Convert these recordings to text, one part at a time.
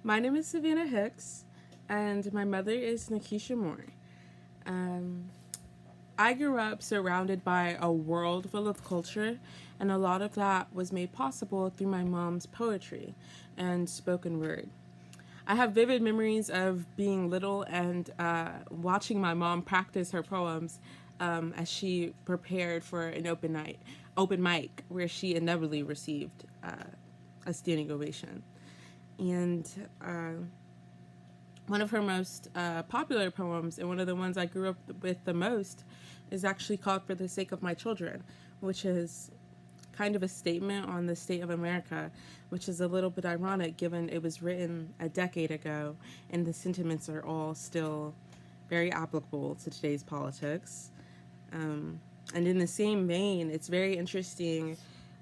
My name is Savannah Hicks, and my mother is Nikisha Moore. Um, I grew up surrounded by a world full of culture, and a lot of that was made possible through my mom's poetry and spoken word. I have vivid memories of being little and watching my mom practice her poems as she prepared for an open mic, where she inevitably received a standing ovation. And one of her most popular poems, and one of the ones I grew up with the most, is actually called For the Sake of My Children, which is kind of a statement on the state of America, which is a little bit ironic given it was written a decade ago and the sentiments are all still very applicable to today's politics. And in the same vein, it's very interesting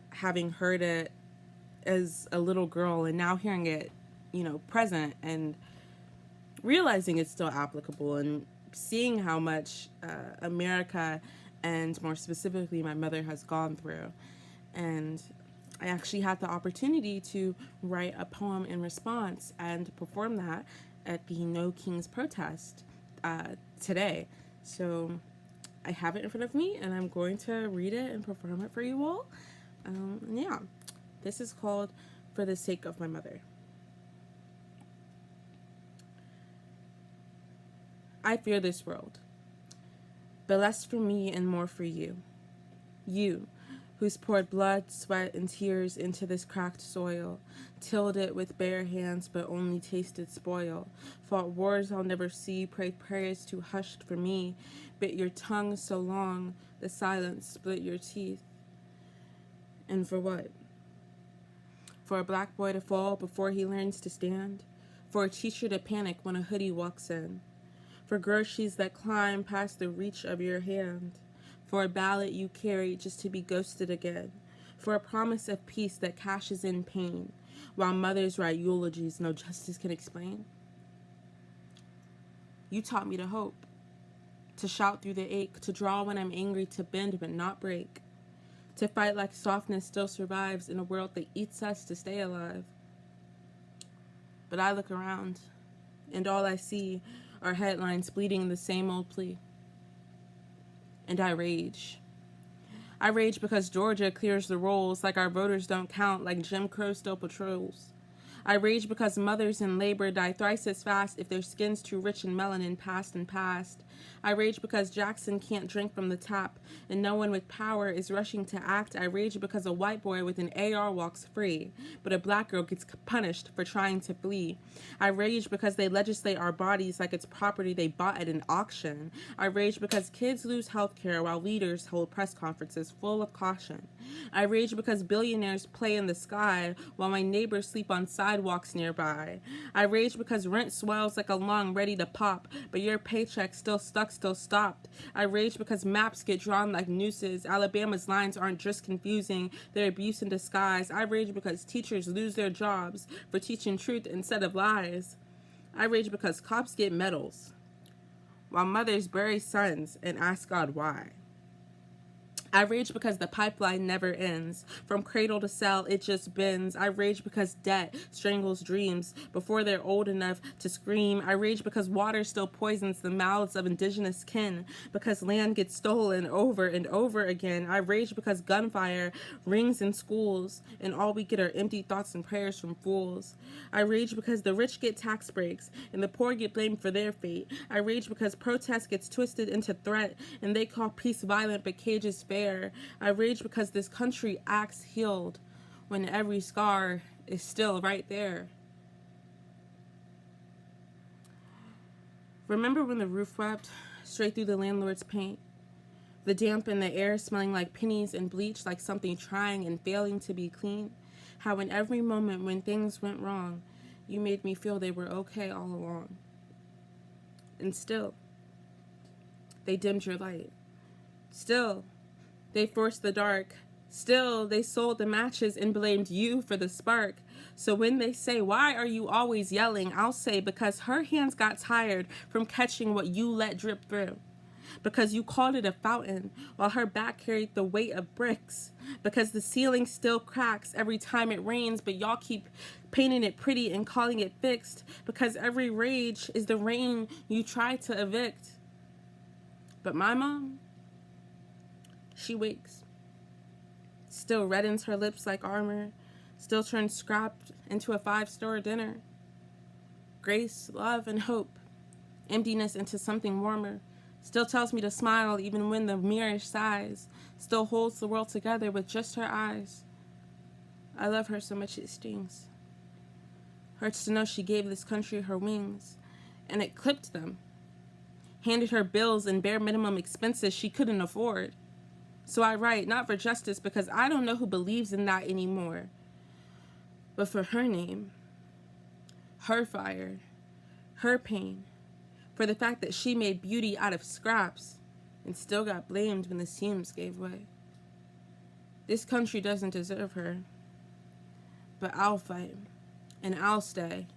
having heard it as a little girl and now hearing it, present and realizing it's still applicable and seeing how much America and more specifically my mother has gone through. And I actually had the opportunity to write a poem in response and perform that at the No Kings protest today. So I have it in front of me and I'm going to read it and perform it for you all. Yeah, this is called For the Sake of My Mother. I fear this world, but less for me and more for you. You, who's poured blood, sweat, and tears into this cracked soil, tilled it with bare hands but only tasted spoil, fought wars I'll never see, prayed prayers too hushed for me, bit your tongue so long the silence split your teeth. And for what? For a black boy to fall before he learns to stand? For a teacher to panic when a hoodie walks in? For groceries that climb past the reach of your hand? For a ballot you carry just to be ghosted again? For a promise of peace that cashes in pain, while mothers write eulogies no justice can explain? You taught me to hope, to shout through the ache, to draw when I'm angry, to bend but not break, to fight like softness still survives in a world that eats us to stay alive. But I look around, and all I see are headlines bleeding the same old plea. And I rage. I rage because Georgia clears the rolls like our voters don't count, like Jim Crow still patrols. I rage because mothers in labor die thrice as fast if their skin's too rich in melanin past and past. I rage because Jackson can't drink from the tap and no one with power is rushing to act. I rage because a white boy with an AR walks free, but a black girl gets punished for trying to flee. I rage because they legislate our bodies like it's property they bought at an auction. I rage because kids lose health care while leaders hold press conferences full of caution. I rage because billionaires play in the sky while my neighbors sleep on sidewalks nearby. I rage because rent swells like a lung ready to pop, but your paycheck still stuck, still stopped. I rage because maps get drawn like nooses. Alabama's lines aren't just confusing, they're abuse in disguise. I rage because teachers lose their jobs for teaching truth instead of lies. I rage because cops get medals while mothers bury sons and ask God why. I rage because the pipeline never ends. From cradle to cell, it just bends. I rage because debt strangles dreams before they're old enough to scream. I rage because water still poisons the mouths of indigenous kin, because land gets stolen over and over again. I rage because gunfire rings in schools, and all we get are empty thoughts and prayers from fools. I rage because the rich get tax breaks, and the poor get blamed for their fate. I rage because protest gets twisted into threat, and they call peace violent but cages fair. I rage because this country acts healed when every scar is still right there. Remember when the roof wept straight through the landlord's paint? The damp in the air smelling like pennies and bleach, like something trying and failing to be clean? How in every moment when things went wrong, you made me feel they were okay all along. And still, they dimmed your light. Still, they forced the dark. Still, they sold the matches and blamed you for the spark. So when they say, why are you always yelling? I'll say, because her hands got tired from catching what you let drip through. because you called it a fountain while her back carried the weight of bricks, because the ceiling still cracks every time it rains, but y'all keep painting it pretty and calling it fixed, because every rage is the rain you try to evict. But my mom, she wakes, still reddens her lips like armor, still turns scrap into a 5-star dinner. Grace, love, and hope, emptiness into something warmer, still tells me to smile even when the mirror sighs, still holds the world together with just her eyes. I love her so much it stings. Hurts to know she gave this country her wings, and it clipped them. Handed her bills and bare minimum expenses she couldn't afford. So I write, not for justice, because I don't know who believes in that anymore, but for her name, her fire, her pain, for the fact that she made beauty out of scraps and still got blamed when the seams gave way. This country doesn't deserve her, but I'll fight, and I'll stay,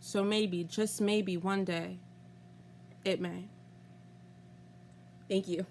so maybe, just maybe one day, it may. Thank you.